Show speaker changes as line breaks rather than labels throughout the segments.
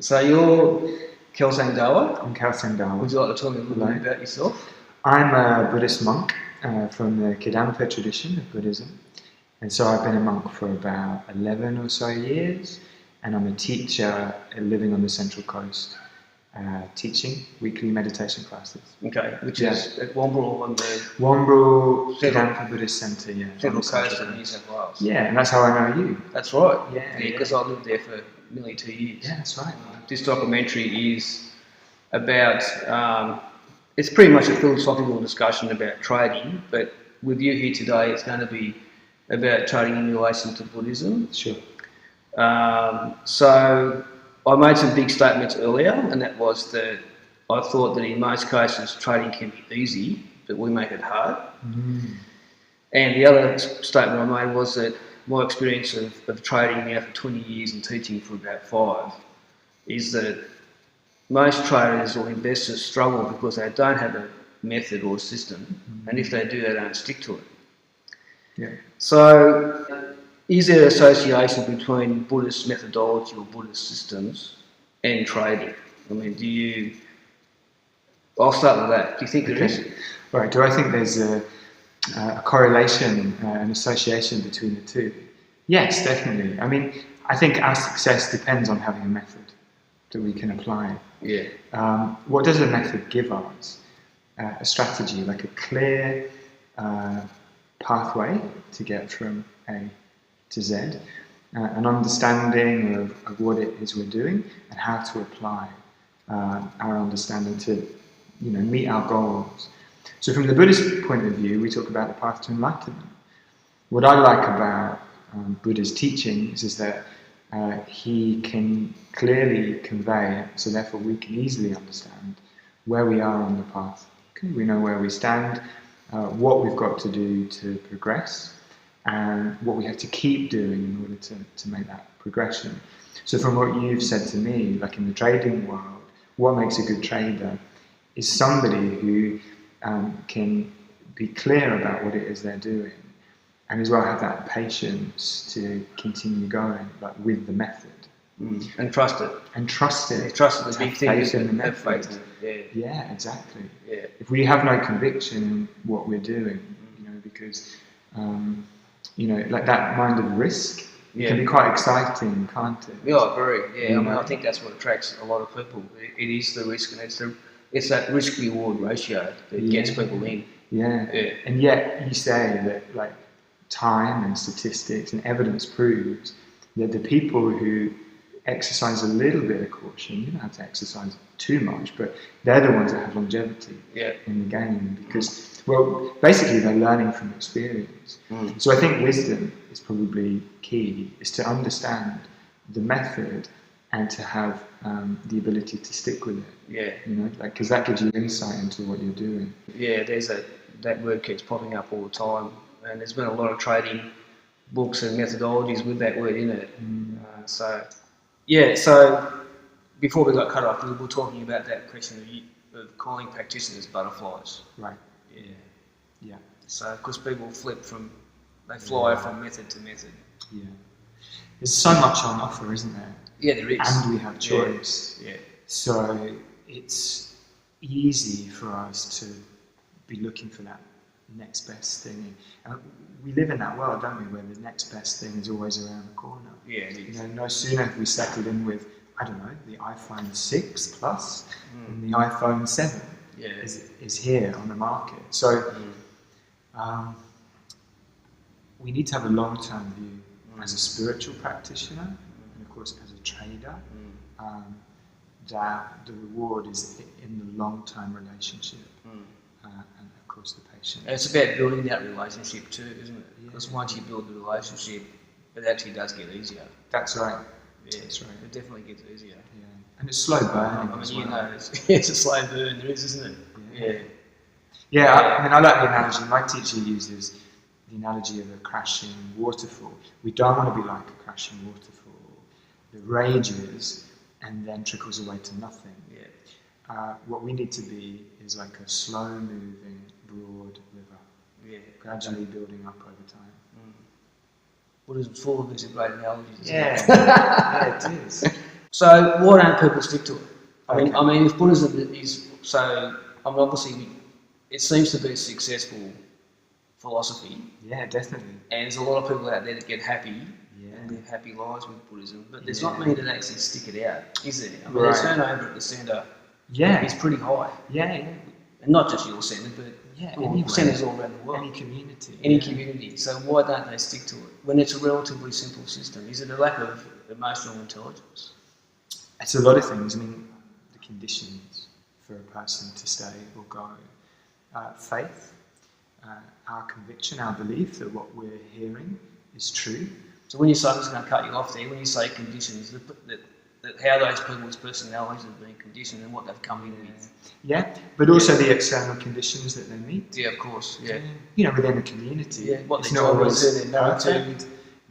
So you're Kelsang Dawa.
I'm Kelsang Dawa.
Would you like to tell me a little bit about yourself?
I'm a Buddhist monk from the Kadampa tradition of Buddhism. And so I've been a monk for about 11 or so years. And I'm a teacher living on the Central Coast, teaching weekly meditation classes.
Okay, which is at Womble on the
Womble Kadampa Buddhist Centre,
Central Coast of New South Wales.
Yeah, and that's how I know you.
That's right.
Yeah,
because I lived there for nearly 2 years.
Yeah, that's right.
This documentary is about, it's pretty much a philosophical discussion about trading, but with you here today, it's going to be about trading in relation to Buddhism.
Sure.
So I made some big statements earlier, and that was that I thought that in most cases trading can be easy, but we make it hard.
Mm.
And the other statement I made was that my experience of trading now for 20 years and teaching for about 5 is that most traders or investors struggle because they don't have a method or a system, and if they do, they don't stick to it.
Yeah.
So, is there an association between Buddhist methodology or Buddhist systems and trading? I mean, I'll start with that. Do you think there is?
Right, do I think there's a correlation, an association between the two? Yes, definitely. I mean, I think our success depends on having a method that we can apply.
Yeah.
What does a method give us? A strategy, like a clear pathway to get from A to Z, an understanding of what it is we're doing and how to apply our understanding to, meet our goals. So from the Buddhist point of view, we talk about the path to enlightenment. What I like about Buddha's teachings is that he can clearly convey, so therefore we can easily understand where we are on the path. Okay? We know where we stand, what we've got to do to progress, and what we have to keep doing in order to make that progression. So from what you've said to me, like in the trading world, what makes a good trader is somebody who can be clear about what it is they're doing, and as well have that patience to continue going, like with the method.
And trust it.
And trust it.
Trust it. The big thing is
in the
have
method.
faith in it. Yeah.
Yeah, exactly.
Yeah.
If we have no conviction in what we're doing, because like that mind of risk, it can be quite exciting, can't it?
Yeah, very. Yeah, I think that's what attracts a lot of people. It is the risk, and it's that risk-reward ratio that gets people in.
Yeah. And yet you say that like time and statistics and evidence proves that the people who exercise a little bit of caution, you don't have to exercise too much, but they're the ones that have longevity in the game because, well, basically they're learning from experience. So I think wisdom is probably key, is to understand the method and to have the ability to stick with it.
Yeah.
Because that gives you insight into what you're doing. Yeah,
that word keeps popping up all the time, and there's been a lot of trading books and methodologies with that word in it. So before we got cut off, we were talking about that question of calling practitioners butterflies.
Right.
Yeah. So, because people they fly from method to method.
Yeah. There's so much on offer, isn't there?
Yeah, there is.
And we have choice.
Yeah.
So it's easy for us to be looking for that next best thing. And we live in that world, don't we, where the next best thing is always around the corner.
Yeah, it is.
No sooner have we settled in with, I don't know, the iPhone 6 Plus and the iPhone 7 is here on the market. So we need to have a long-term view as a spiritual practitioner and, of course, as a trader, that the reward is in the long-term relationship and, of course, the patience.
And it's about building that relationship too, isn't it? Because once you build the relationship, it actually does get easier.
That's right.
Yeah, that's right. It definitely gets easier.
Yeah. And it's slow burning as well.
It's a slow burn, there is, isn't it?
Yeah. I like the analogy. My teacher uses the analogy of a crashing waterfall. We don't want to be like a crashing waterfall that rages and then trickles away to nothing. What we need to be is like a slow-moving, broad river, gradually building up over time.
Buddhism's full of these great analogies.
Yeah, it is.
So why don't people stick to it?
Okay.
I mean, if Buddhism is so, obviously, it seems to be a successful philosophy,
Yeah, definitely.
and there's a lot of people out there that get happy
Yeah.
and live happy lives with Buddhism, but there's
Yeah.
not many that actually stick it out, is there? I mean,
Right.
the turnover at the centre
Yeah.
is pretty high,
Yeah, yeah.
and not just your centre, but
Anywhere.
centres all around the world.
Any community.
Any community. So why don't they stick to it when it's a relatively simple system? Is it a lack of emotional intelligence?
It's a lot of things. I mean, the conditions for a person to stay or go. Faith, our conviction, our belief that what we're hearing is true.
So when you say, I'm just going to cut you off there, when you say conditions, that how those people's personalities have been conditioned and what they've come in with.
Yeah, but also the external conditions that they meet.
Yeah, of course, yeah.
You know, within a community.
Yeah, what
it's
their
not
job
always
is, their
perfect.
attitude,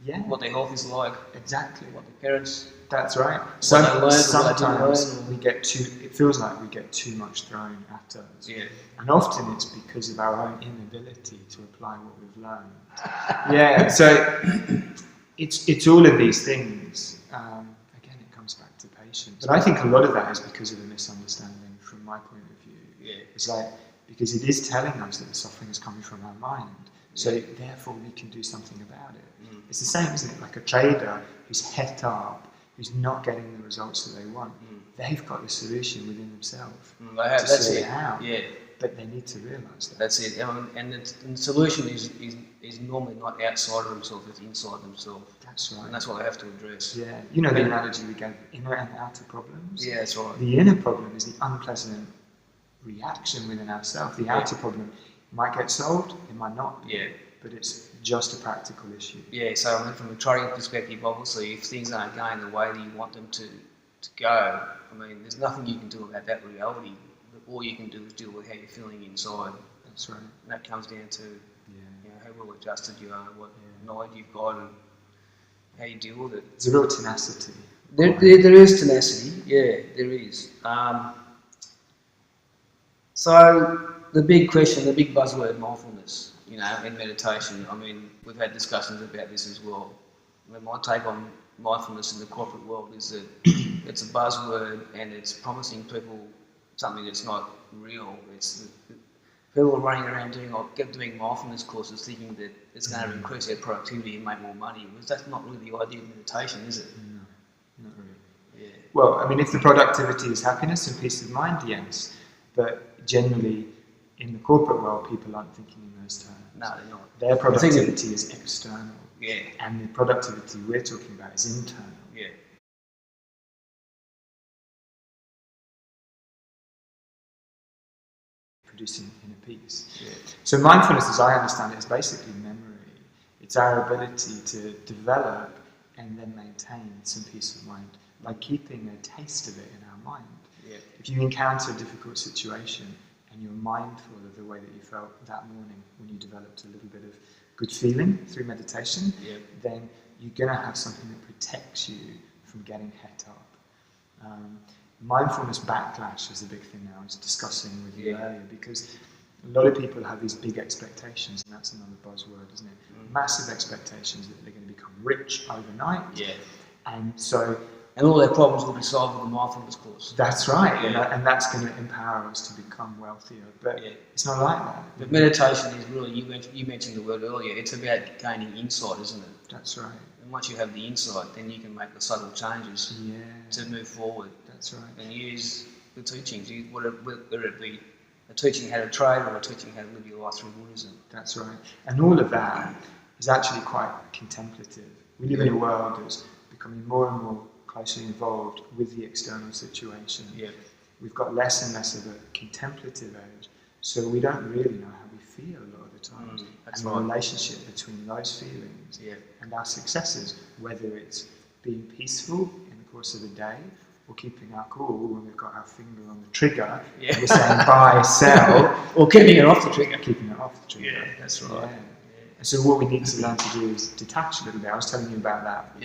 Yeah.
what their health is like,
Exactly.
what their parents...
That's right.
What they learned, what they
Sometimes
didn't learn.
we get it feels like we get too much thrown at us.
Yeah.
And often it's because of our own inability to apply what we've learned. Yeah, so it's all of these things. Again, it comes back to patience. But I think a lot of that is because of a misunderstanding from my point of view.
Yeah.
It's like, because it is telling us that the suffering is coming from our mind. So therefore we can do something about it. It's the same, isn't it? Like a trader who's het up, who's not getting the results that they want. They've got the solution within themselves.
They have,
to
that's
see
it.
how.
Yeah.
But they need to realise that.
That's it. And the solution is normally not outside of themselves, it's inside themselves.
That's right.
And that's what they have to address.
Yeah. You know the analogy we gave, inner and outer problems?
Yeah, that's right.
The inner problem is the unpleasant reaction within ourselves. The outer problem might get solved, it might not.
Yeah.
But it's just a practical issue.
Yeah, so I mean, from a trading perspective, obviously, if things aren't going the way that you want them to go, I mean, there's nothing you can do about that reality. All you can do is deal with how you're feeling inside.
That's right.
And that comes down to how well adjusted you are, what knowledge you've got, and how you deal with it.
There's a real tenacity.
There is tenacity, yeah, there is. So the big question, the big buzzword, mindfulness. You know, in meditation, I mean, we've had discussions about this as well. I mean, my take on mindfulness in the corporate world is that it's a buzzword and it's promising people something that's not real. It's people are running around doing mindfulness courses thinking that it's going to increase their productivity and make more money. Because that's not really the idea of meditation, is it?
No, not really.
Yeah.
Well, I mean, if the productivity is happiness and peace of mind, yes. But generally, in the corporate world, people aren't thinking in those terms.
No, they're not.
Their productivity is external.
Yeah.
And the productivity we're talking about is internal.
Yeah.
Producing inner peace.
Yeah.
So mindfulness, as I understand it, is basically memory. It's our ability to develop and then maintain some peace of mind by keeping a taste of it in our mind.
Yeah.
If you encounter a difficult situation and you're mindful of the way that you felt that morning when you developed a little bit of good feeling through meditation, then you're going to have something that protects you from getting het up. Mindfulness backlash is a big thing now. I was discussing with you earlier, because a lot of people have these big expectations, and that's another buzzword, isn't it? Massive expectations that they're going to become rich overnight.
Yeah.
And
all their problems will be solved with the mindfulness course.
That's right, and that's going to empower us to become wealthier. But it's not like that.
But meditation is really, you mentioned the word earlier, it's about gaining insight, isn't it?
That's right.
And once you have the insight, then you can make the subtle changes to move forward.
That's right.
And use the teachings, whether it be a teaching how to trade or a teaching how to live your life through Buddhism.
That's right. And all of that is actually quite contemplative. We live in a world that's becoming more and more closely involved with the external situation.
Yeah.
We've got less and less of a contemplative age, so we don't really know how we feel a lot of the time.
That's
and
right.
the relationship between those feelings and our successes, whether it's being peaceful in the course of the day or keeping our cool when we've got our finger on the trigger, and we're saying buy, sell,
or keeping it off the trigger.
Keeping it off the trigger.
Yeah, that's right.
And so what we need to learn to do is detach a little bit. I was telling you about that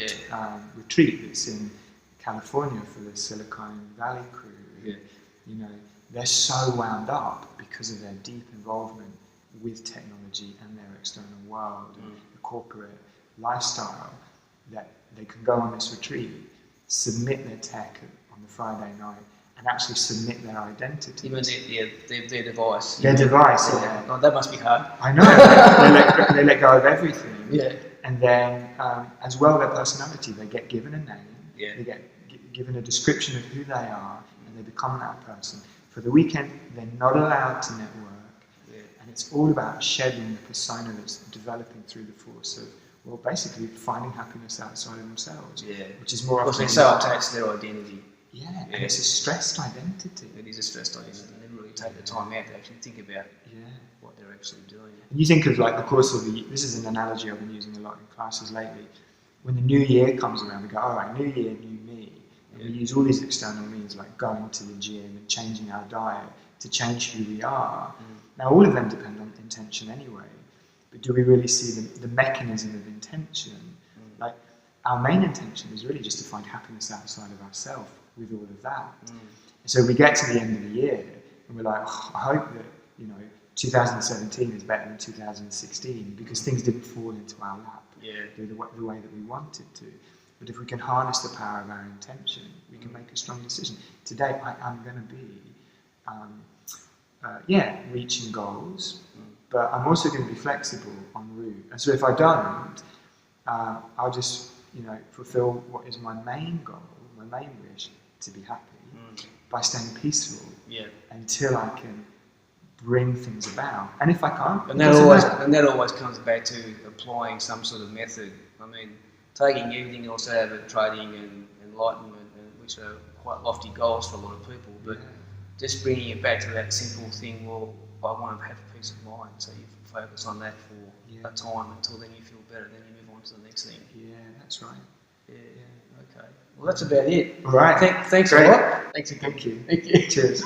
retreat that's in California for the Silicon Valley crew.
Yeah.
You know, they're so wound up because of their deep involvement with technology and their external world and the corporate lifestyle that they can go on this retreat submit their tech on the Friday night and actually submit their identity.
Even their device.
Their device, yeah.
Oh, that must be hard.
I know. They let go of everything.
Yeah.
And then, as well, their personality. They get given a name.
Yeah.
They get given a description of who they are, and they become that person. For the weekend, they're not allowed to network.
Yeah.
And it's all about shedding the persona that's developing through the force of, well, basically finding happiness outside of themselves.
Yeah.
Which is more often.
Because they're so attached to their identity.
Yeah, and it's a stressed identity.
It is a stressed identity. They never really take the time out to actually think about what they're actually doing.
And you think of like the course of the, this is an analogy I've been using a lot in classes lately. When the new year comes around, we go, all right, new year, new me. And we use all these external means like going to the gym and changing our diet to change who we are. Now, all of them depend on intention anyway. But do we really see the mechanism of intention? Like, our main intention is really just to find happiness outside of ourselves with all of that. And so we get to the end of the year and we're like, oh, I hope that, 2017 is better than 2016 because things didn't fall into our lap the way that we wanted to. But if we can harness the power of our intention, we can make a strong decision. Today, I'm going to be, reaching goals, but I'm also going to be flexible en route. And so if I don't, I'll just, fulfill what is my main goal, my main wish, to be happy by staying peaceful until I can bring things about. And if I can't,
and that always comes back to applying some sort of method. I mean, taking everything else out of it, trading and enlightenment, which are quite lofty goals for a lot of people, but just bringing it back to that simple thing. Well, I want to have peace of mind, so you focus on that for a time until then you feel better. Then you move on to the next thing.
Yeah, that's right.
Yeah. Okay. Well, that's about it.
All right.
Thanks a lot.
Thank you.
Thank you.
Cheers.